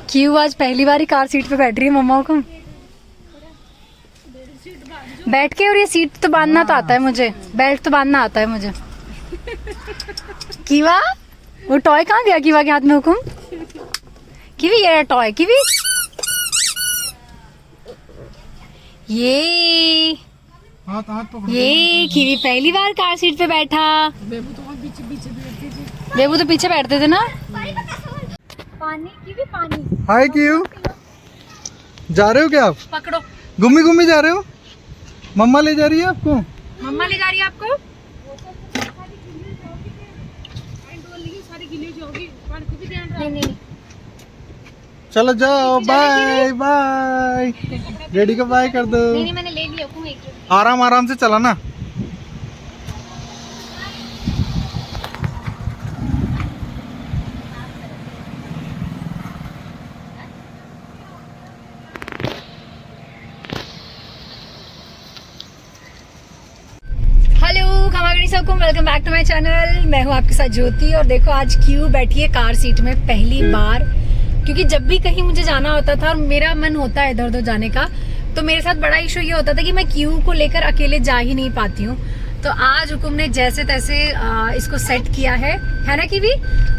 क्यों आज पहली बार ही कार सीट पे बैठ रही है मम्मा को बैठ के। और ये सीट तो बांधना तो आता है मुझे, बेल्ट तो बांधना आता है मुझे। कीवा वो टॉय कहाँ गया कीवा के हाथ में हुकुम? कीवी ये टॉय कीवी ये कीवी पहली बार कार सीट पे बैठा। बेबू तो पीछे बैठते थे ना। पानी कीवी पानी। हाय क्यों जा रहे हो क्या आप? पकड़ो घूमी घूमी जा रहे हो? मम्मा ले जा रही है आपको? मम्मा ले जा रही है आपको? नहीं चलो जाओ बाय बाय। डैडी को बाय कर दो। नहीं मैंने ले लिया एक। आराम आराम से चला ना। Welcome back to my channel. मैं हूँ आपके साथ ज्योति और देखो आज क्यू बैठी है कार सीट में पहली बार। क्योंकि जब भी कहीं मुझे जाना होता था और मेरा मन होता है इधर उधर जाने का, तो मेरे साथ बड़ा इशू ये होता था कि मैं क्यू को लेकर अकेले जा ही नहीं पाती हूँ। तो आज हुकुम ने जैसे तैसे इसको सेट किया है ना कीवी?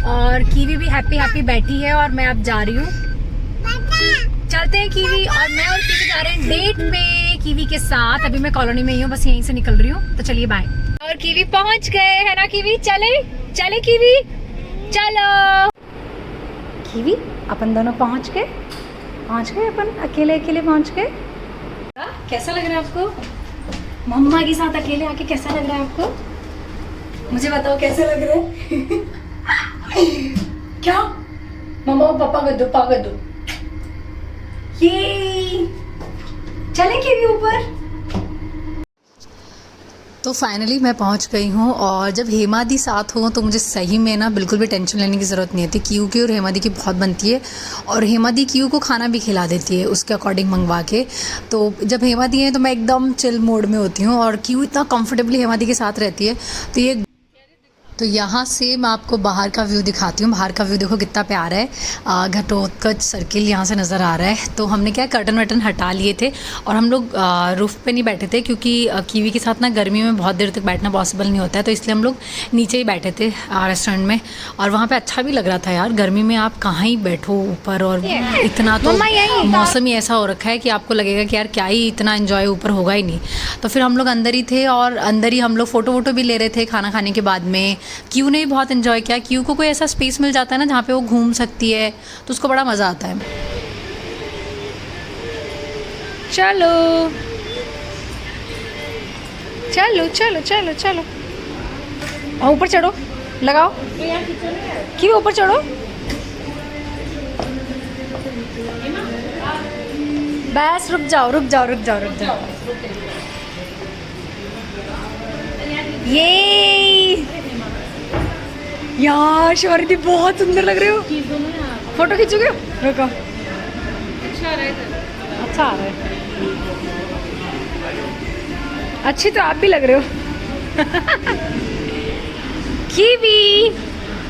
और कीवी भी हैप्पी बैठी है और मैं अब जा रही हूँ। चलते हैं कीवी और मैं और कीवी जा रहे हैं डेट पे कीवी के साथ। अभी मैं कॉलोनी में ही हूँ, बस यहीं से निकल रही हूँ। तो चलिए बाय। और कीवी पहुंच गए है ना कीवी? चले कीवी चलो। कीवी अपन दोनों पहुंच गए अपन अकेले पहुंच गए। कैसा लग रहा है आपको मम्मा के साथ अकेले आके? कैसा लग रहा है आपको? मुझे बताओ कैसे लग रहा है? क्या मम्मा को पापा कर दो। ये चले कीवी ऊपर। तो फाइनली मैं पहुंच गई हूं और जब हेमा दी साथ हो तो मुझे सही में ना बिल्कुल भी टेंशन लेने की ज़रूरत नहीं होती। क्यू की और हेमा दी की बहुत बनती है और हेमा दी क्यू को खाना भी खिला देती है उसके अकॉर्डिंग मंगवा के। तो जब हेमा दी है तो मैं एकदम चिल मोड में होती हूँ और क्यू इतना कंफर्टेबली हेमा दी के साथ रहती है। तो यहाँ से मैं आपको बाहर का व्यू दिखाती हूँ। बाहर का व्यू देखो कितना प्यारा है। घटोत्कच सर्किल यहाँ से नज़र आ रहा है। तो हमने क्या कर्टन वर्टन हटा लिए थे और हम लोग रूफ़ पे नहीं बैठे थे क्योंकि कीवी के साथ ना गर्मी में बहुत देर तक बैठना पॉसिबल नहीं होता है। तो इसलिए हम लोग नीचे ही बैठे थे रेस्टोरेंट में और वहाँ पे अच्छा भी लग रहा था यार। गर्मी में आप कहाँ ही बैठो ऊपर और इतना तो मौसम ही ऐसा हो रखा है कि आपको लगेगा कि यार क्या ही इतना एंजॉय ऊपर होगा ही नहीं। तो फिर हम लोग अंदर ही थे और अंदर ही हम लोग फ़ोटो वोटो भी ले रहे थे खाना खाने के बाद में। क्यू ने भी बहुत एंजॉय किया। क्यू को कोई ऐसा स्पेस मिल जाता है ना जहाँ पे वो घूम सकती है तो उसको बड़ा मज़ा आता है। चलो चलो चलो चलो चलो और ऊपर चढ़ो, लगाओ क्यू ऊपर चढ़ो। बस रुक जाओ। ये यार शिवानी बहुत सुंदर लग रहे हो। फोटो खींचोगे? रुको। अच्छा आ रहा है। अच्छी तो आप भी लग रहे हो। कीवी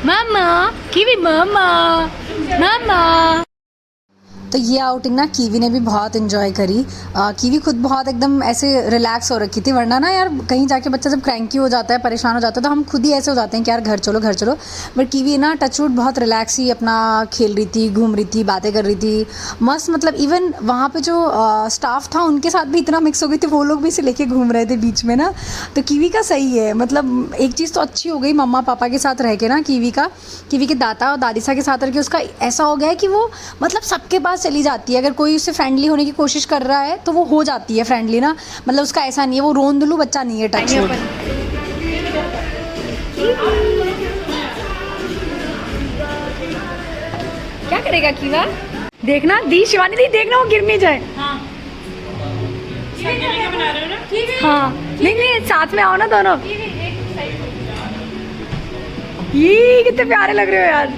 मामा। तो ये आउटिंग ना कीवी ने भी बहुत एंजॉय करी। कीवी खुद बहुत एकदम ऐसे रिलैक्स हो रखी थी। वरना ना यार कहीं जाके बच्चा जब क्रैंकी हो जाता है, परेशान हो जाता है, तो हम खुद ही ऐसे हो जाते हैं कि यार घर चलो। बट कीवी ना टचवुड बहुत रिलैक्स ही अपना खेल रही थी, घूम रही थी, बातें कर रही थी मस्त। मतलब इवन वहाँ पे जो स्टाफ था उनके साथ भी इतना मिक्स हो गई थी, वो लोग भी इसे लेके घूम रहे थे बीच में ना। तो कीवी का सही है। मतलब एक चीज़ तो अच्छी हो गई मम्मा पापा के साथ रह के ना। कीवी के दादा और दादिसा के साथ रह के उसका ऐसा हो गया है कि वो मतलब सबके पास चली जाती है। अगर कोई उससे फ्रेंडली होने की कोशिश कर रहा है तो वो हो जाती है फ्रेंडली ना। मतलब उसका ऐसा नहीं है, वो रोंदलू बच्चा नहीं है। टच क्या करेगा कीवा? देखना दी शिवानी दी, देखना वो गिर नहीं जाए। हाँ नहीं साथ में आओ ना दोनों। ये कितने प्यारे लग रहे हो यार।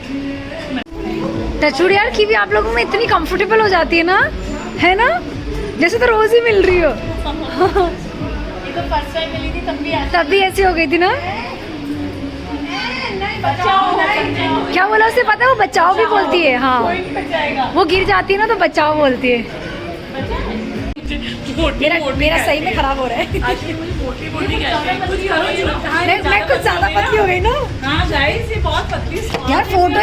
टचवुड यार कीवी आप लोगों में इतनी कंफर्टेबल हो जाती है ना, है ना? जैसे तो रोज ही मिल रही हो। ये तो फर्स्ट टाइम मिली थी तब भी ऐसी हो गई थी ना। क्या बोला उससे पता है? वो बचाओ भी बोलती है। हाँ, वो गिर जाती है ना तो बचाओ बोलती है। मेरा सही में खराब हो रहा है। मैं कुछ ज्यादा पतली हो गई ना यार। फोटो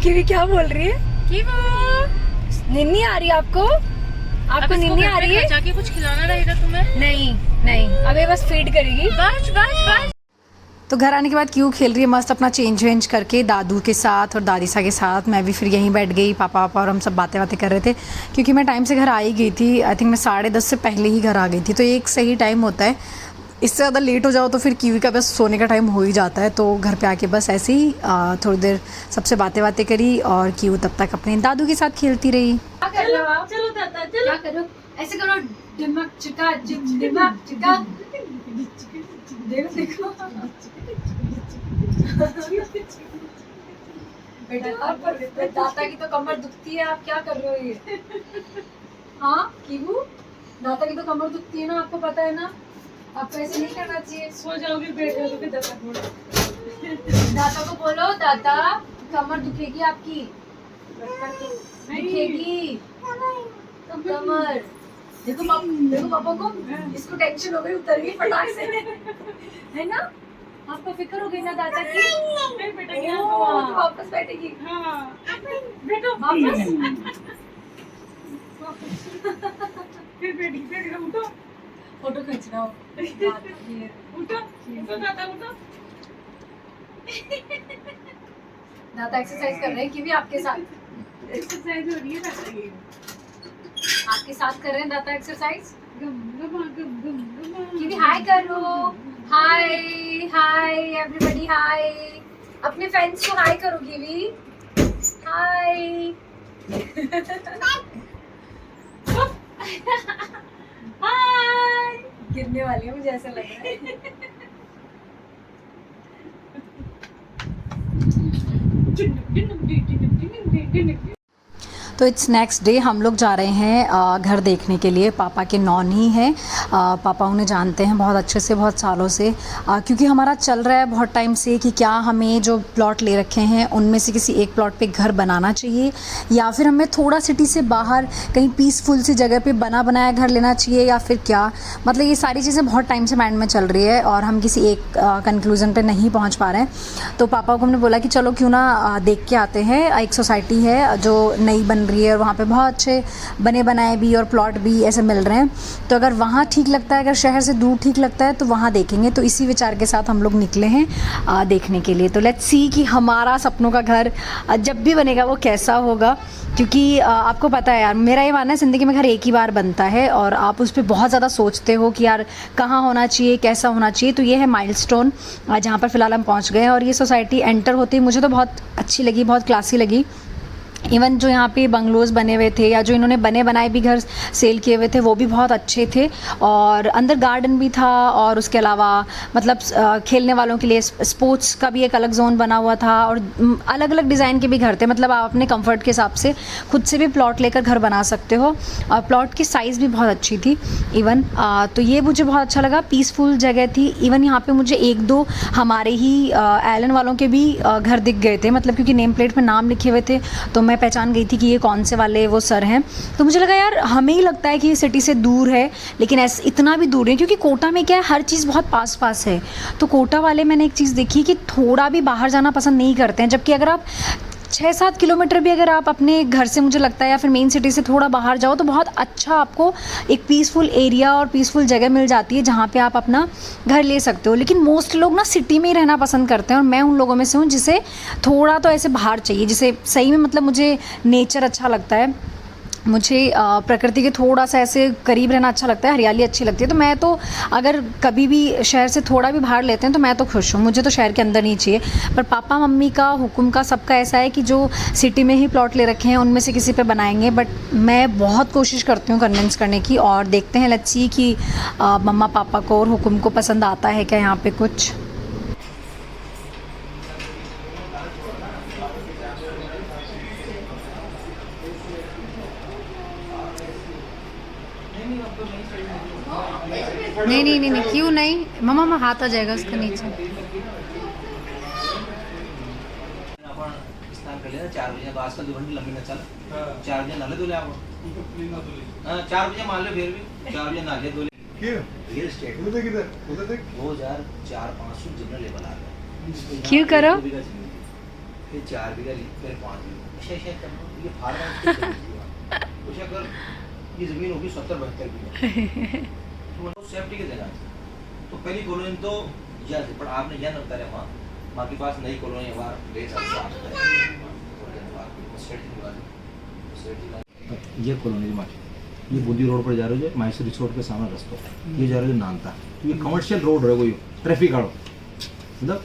किवी क्या बोल रही है? निन्नी आ रही है आपको? आपको निन्नी आ रही है? जाके कुछ खिलाना रहेगा तुम्हें? नहीं नहीं, अबे बस फीड करेगी। बस बस बस। तो घर आने के बाद क्यों खेल रही है मस्त अपना चेंज वेंज करके दादू के साथ और दादी सा के साथ। मैं भी फिर यहीं बैठ गई, पापा और हम सब बातें कर रहे थे क्योंकि मैं टाइम से घर आ ही गई थी। आई थिंक मैं 10:30 से पहले ही घर आ गई थी। तो ये एक सही टाइम होता है, इससे ज़्यादा लेट हो जाओ तो फिर कीवी का बस सोने का टाइम हो ही जाता है। तो घर पे आके बस ऐसे ही थोड़ी देर सबसे बातें करी और कीवी तब तक अपने दादू के साथ खेलती रही। क्या कर रहे हो आप? चलो दादा चलो। क्या करो? ऐसे करो, दिमाग चिका दिमाग चिका। देखो देखो बेटा, दाता की तो कमर दुखती है, आप क्या कर रहे हो ये? हाँ कीवू, दाता की तो कमर दुखती है ना, आपको पता है ना? आपको ऐसे नहीं करना चाहिए। सो जाओगे, बैठ जाओगे दादा थोड़ा। दाता को बोलो, दाता कमर दुखेगी आपकी, दुखेगी कमर। देखो पापा को इसको टेंशन हो गई, उतर गई फटाक से, है ना? आपको फिक्र हो गई ना दादा की? नहीं बेटा, क्या ओ, तो वापस बैठेगी। हाँ बेटो वापस फिर बैठी, फिर उठो फोटो खींचना हो। उठो उठो दादा उठो। दादा एक्सरसाइज कर रहे हैं कि भी आपके साथ? एक्सरसाइज हो रही है दादा की। आपके साथ कर रहे हैं दादा एक्सरसाइज? गम गम गम गम गम। कि भी हाय करो। हाय हाय एवरीबॉडी, हाय। अपने फ्रेंड्स को हाय करो कीवी। हाय। हाय। गिरने वाली है, मुझे ऐसा लग रहा है। तो इट्स नेक्स्ट डे, हम लोग जा रहे हैं घर देखने के लिए। पापा के नॉनी हैं, पापा उन्हें जानते हैं बहुत अच्छे से, बहुत सालों से, क्योंकि हमारा चल रहा है बहुत टाइम से कि क्या हमें जो प्लॉट ले रखे हैं उनमें से किसी एक प्लॉट पे घर बनाना चाहिए या फिर हमें थोड़ा सिटी से बाहर कहीं पीसफुल सी जगह पे बना बनाया घर लेना चाहिए या फिर क्या। मतलब ये सारी चीज़ें बहुत टाइम से माइंड में चल रही है और हम किसी एक कंक्लूज़न पे नहीं पहुँच पा रहे हैं। तो पापा को हमने बोला कि चलो क्यों ना देख के आते हैं। एक सोसाइटी है जो नई बन रही है और वहाँ पे बहुत अच्छे बने बनाए भी और प्लॉट भी ऐसे मिल रहे हैं। तो अगर वहाँ ठीक लगता है, अगर शहर से दूर ठीक लगता है तो वहाँ देखेंगे। तो इसी विचार के साथ हम लोग निकले हैं देखने के लिए। तो लेट्स सी कि हमारा सपनों का घर जब भी बनेगा वो कैसा होगा, क्योंकि आपको पता है यार, मेरा ये मानना है ज़िंदगी में घर एक ही बार बनता है और आप उस पर बहुत ज़्यादा सोचते हो कि यार कहाँ होना चाहिए, कैसा होना चाहिए। तो ये है माइलस्टोन जहाँ पर फ़िलहाल हम पहुँच गए हैं और ये सोसाइटी एंटर होती मुझे तो बहुत अच्छी लगी, बहुत क्लासी लगी। इवन जो यहाँ पे बंगलोज़ बने हुए थे या जो इन्होंने बने बनाए भी घर सेल किए हुए थे वो भी बहुत अच्छे थे और अंदर गार्डन भी था और उसके अलावा मतलब खेलने वालों के लिए स्पोर्ट्स का भी एक अलग जोन बना हुआ था और अलग अलग डिज़ाइन के भी घर थे। मतलब आप अपने कंफर्ट के हिसाब से खुद से भी प्लॉट लेकर घर बना सकते हो और प्लॉट की साइज़ भी बहुत अच्छी थी इवन। तो ये मुझे बहुत अच्छा लगा, पीसफुल जगह थी। इवन यहाँ पे मुझे एक दो हमारे ही एलन वालों के भी घर दिख गए थे, मतलब क्योंकि नेम प्लेट में नाम लिखे हुए थे तो मैं पहचान गई थी कि ये कौन से वाले वो सर हैं। तो मुझे लगा यार हमें ही लगता है कि ये सिटी से दूर है लेकिन ऐसे इतना भी दूर नहीं, क्योंकि कोटा में क्या है हर चीज़ बहुत पास पास है। तो कोटा वाले मैंने एक चीज़ देखी कि थोड़ा भी बाहर जाना पसंद नहीं करते हैं, जबकि अगर आप 6-7 किलोमीटर भी अगर आप अपने घर से मुझे लगता है या फिर मेन सिटी से थोड़ा बाहर जाओ तो बहुत अच्छा आपको एक पीसफुल एरिया और पीसफुल जगह मिल जाती है जहाँ पे आप अपना घर ले सकते हो। लेकिन मोस्ट लोग ना सिटी में ही रहना पसंद करते हैं और मैं उन लोगों में से हूँ जिसे थोड़ा तो ऐसे बाहर चाहिए, जिसे सही में मतलब मुझे नेचर अच्छा लगता है, मुझे प्रकृति के थोड़ा सा ऐसे करीब रहना अच्छा लगता है, हरियाली अच्छी लगती है। तो मैं तो अगर कभी भी शहर से थोड़ा भी बाहर लेते हैं तो मैं तो खुश हूँ, मुझे तो शहर के अंदर नहीं चाहिए। पर पापा मम्मी का हुक्म का सबका ऐसा है कि जो सिटी में ही प्लॉट ले रखे हैं उनमें से किसी पे बनाएंगे। बट मैं बहुत कोशिश करती हूँ कन्विंस करने की और देखते हैं लेट्स सी कि मम्मा पापा को और हुक्म को पसंद आता है क्या यहाँ पे कुछ। नहीं नहीं नहीं नहीं, क्यों नहीं मम्मा, हाथ आ जाएगा उसका नीचे। आपण स्नान कर लेना 4 बजे, तो आजकल 2 घंटे लंबी न चल। 4 बजे नाले धुले आप। हाँ 4 बजे मान लो, फिर भी 4 बजे नाले धुले। रियल एस्टेट उधर किधर उधर देख 2400-500 जनरल लेवल आ गया। क्यों करो? फिर 4 बीघा ली, फिर 5 बीघा। ऐसे कर लो, ये फार्म कुछ अगर ये जमीन होगी 70-72 बीघा, तो सेफ्टी की जगह। तो पहली कॉलोनी तो यह थी, पर आपने यह नता रहा माँ के पास नई कॉलोनी बार ले ये कॉलोनी माँ, ये बूंदी रोड पर जा रहे हो, मैसूर रिच रोड के सामने रास्ता, ये जा रहे हो नानता। तो ये कमर्शियल रोड रहे कोई ट्रैफिक आड़ो मतलब,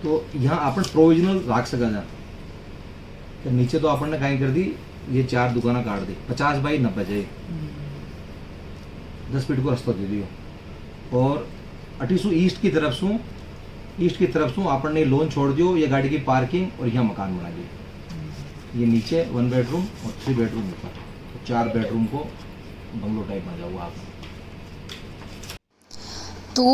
तो यहाँ अपन प्रोविजनल राख सका जा। तो नीचे तो अपन ने कहीं कर दी, ये 4 दुकाना काट दी, 50 बाई 90 चाहिए, 10 फीट को रास्ता दे दियो। और अटीसू ईस्ट की तरफ सू अपन ने लोन छोड़ दियो, ये गाड़ी की पार्किंग और यहाँ मकान बना दिया। ये नीचे 1 बेडरूम और 3 बेडरूम ऊपर, तो 4 बेडरूम को बंगलो टाइप बना हुआ आपने। तो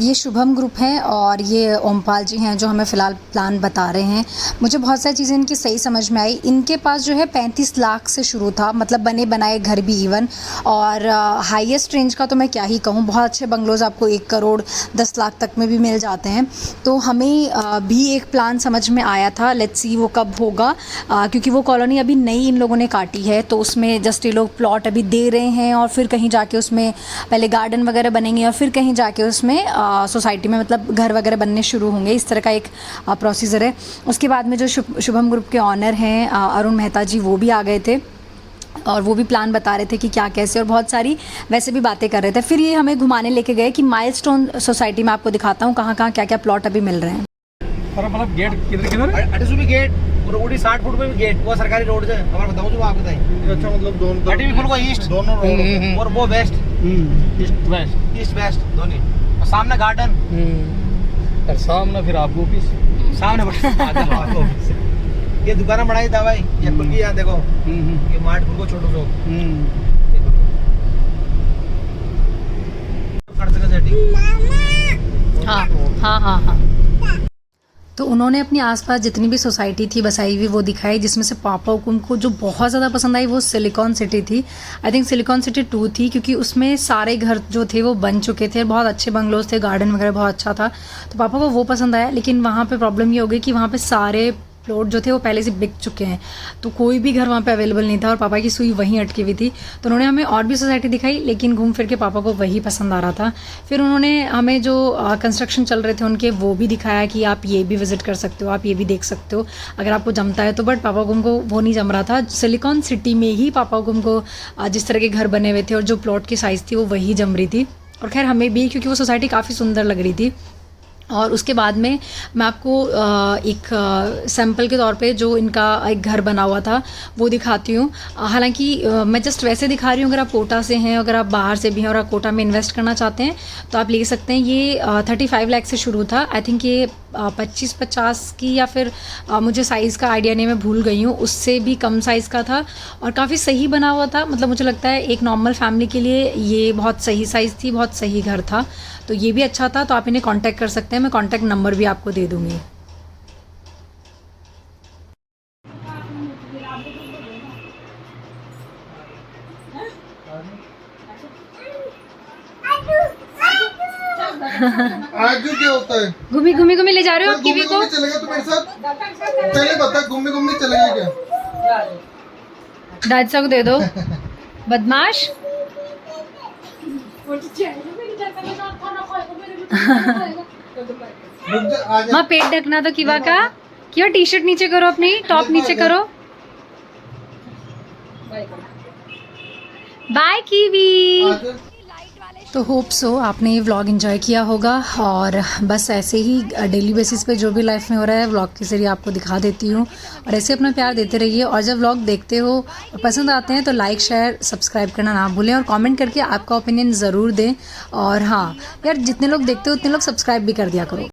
ये शुभम ग्रुप है और ये ओमपाल जी हैं जो हमें फ़िलहाल प्लान बता रहे हैं। मुझे बहुत सारी चीज़ें इनकी सही समझ में आई। इनके पास जो है 35 लाख से शुरू था, मतलब बने बनाए घर भी इवन, और हाईएस्ट रेंज का तो मैं क्या ही कहूँ, बहुत अच्छे बंगलोज़ आपको 1 करोड़ 10 लाख तक में भी मिल जाते हैं। तो हमें भी एक प्लान समझ में आया था, लेट्स सी वो कब होगा, क्योंकि वो कॉलोनी अभी नई इन लोगों ने काटी है, तो उसमें जस्ट ये लोग प्लॉट अभी दे रहे हैं और फिर कहीं जाके उसमें पहले गार्डन वगैरह बनेंगे और फिर कहीं जाके उसमें सोसाइटी में मतलब घर वगैरह बनने शुरू होंगे। इस तरह का एक प्रोसीजर है। उसके बाद में जो शुभम ग्रुप के ऑनर हैं अरुण मेहता जी, वो भी आ गए थे और वो भी प्लान बता रहे थे कि क्या कैसे, और बहुत सारी वैसे भी बातें कर रहे थे। फिर ये हमें घुमाने लेके गए कि माइलस्टोन सोसाइटी में आपको दिखाता हूँ कहाँ कहाँ क्या क्या प्लॉट अभी मिल रहे हैं। और मतलब गेट किधर किधर है? अटीसू भी गेट, रोडी 60 फुट पे भी गेट, वो सरकारी रोड है हमारा, बताऊँ जो आप बताएं। अच्छा मतलब दोनों अटी भी फुल को ईस्ट दोनों रोड और वो वेस्ट, ईस्ट वेस्ट दोनों, और सामने गार्डन, और सामने फिर आपको ऑफिस सामने ऑफिस। ये दुकान बनाई था भाई, ये खुल गई यहाँ देखो, ये मार्ट खुल को छोटो सो हाँ हाँ हाँ हाँ। तो उन्होंने अपनी आसपास जितनी भी सोसाइटी थी बसाई हुई वो दिखाई, जिसमें से पापा हुकुम को जो बहुत ज़्यादा पसंद आई वो सिलिकॉन सिटी थी। आई थिंक सिलिकॉन सिटी 2 थी, क्योंकि उसमें सारे घर जो थे वो बन चुके थे, बहुत अच्छे बंगलोज थे, गार्डन वगैरह बहुत अच्छा था, तो पापा को वो पसंद आया। लेकिन वहाँ पे प्रॉब्लम ये हो गई कि वहाँ पे सारे प्लॉट जो थे वो पहले से बिक चुके हैं, तो कोई भी घर वहाँ पे अवेलेबल नहीं था और पापा की सुई वहीं अटकी हुई थी। तो उन्होंने हमें और भी सोसाइटी दिखाई, लेकिन घूम फिर के पापा को वही पसंद आ रहा था। फिर उन्होंने हमें जो कंस्ट्रक्शन चल रहे थे उनके वो भी दिखाया कि आप ये भी विजिट कर सकते हो, आप ये भी देख सकते हो अगर आपको जमता है तो। बट पापा गुम को वो नहीं जम रहा था। सिलिकॉन सिटी में ही पापा गुम को जिस तरह के घर बने हुए थे और जो प्लॉट की साइज़ थी वो वही जम रही थी, और खैर हमें भी, क्योंकि वो सोसाइटी काफ़ी सुंदर लग रही थी। और उसके बाद में मैं आपको एक सैम्पल के तौर पे जो इनका एक घर बना हुआ था वो दिखाती हूँ। हालांकि मैं जस्ट वैसे दिखा रही हूँ, अगर आप कोटा से हैं, अगर आप बाहर से भी हैं और आप कोटा में इन्वेस्ट करना चाहते हैं तो आप ले सकते हैं। ये 35 लाख से शुरू था। आई थिंक ये 25-50 की, या फिर मुझे साइज़ का आइडिया नहीं, मैं भूल गई हूँ, उससे भी कम साइज़ का था और काफ़ी सही बना हुआ था। मतलब मुझे लगता है एक नॉर्मल फैमिली के लिए ये बहुत सही साइज़ थी, बहुत सही घर था, तो ये भी अच्छा था। तो आप इन्हें कांटेक्ट कर सकते हैं, मैं कांटेक्ट नंबर भी आपको दे दूँगी। आजू क्या होता है? घूमी घूमी घूमी ले जा रहे हो आप कीवी को? घूमी चलेगा तो मेरे साथ पहले बता, घूमी घूमी चलेगा क्या? दादा को दे दो बदमाश। माँ पेट ढकना तो कीवा का, क्यों? टी शर्ट नीचे करो, अपनी टॉप नीचे करो। Bye Kiwi. तो होप सो आपने ये व्लॉग एंजॉय किया होगा, और बस ऐसे ही डेली बेसिस पे जो भी लाइफ में हो रहा है व्लॉग के जरिए आपको दिखा देती हूँ, और ऐसे अपना प्यार देते रहिए। और जब व्लॉग देखते हो और पसंद आते हैं तो लाइक शेयर सब्सक्राइब करना ना भूलें, और कमेंट करके आपका ओपिनियन ज़रूर दें। और हाँ यार, जितने लोग देखते हो उतने लोग सब्सक्राइब भी कर दिया करो।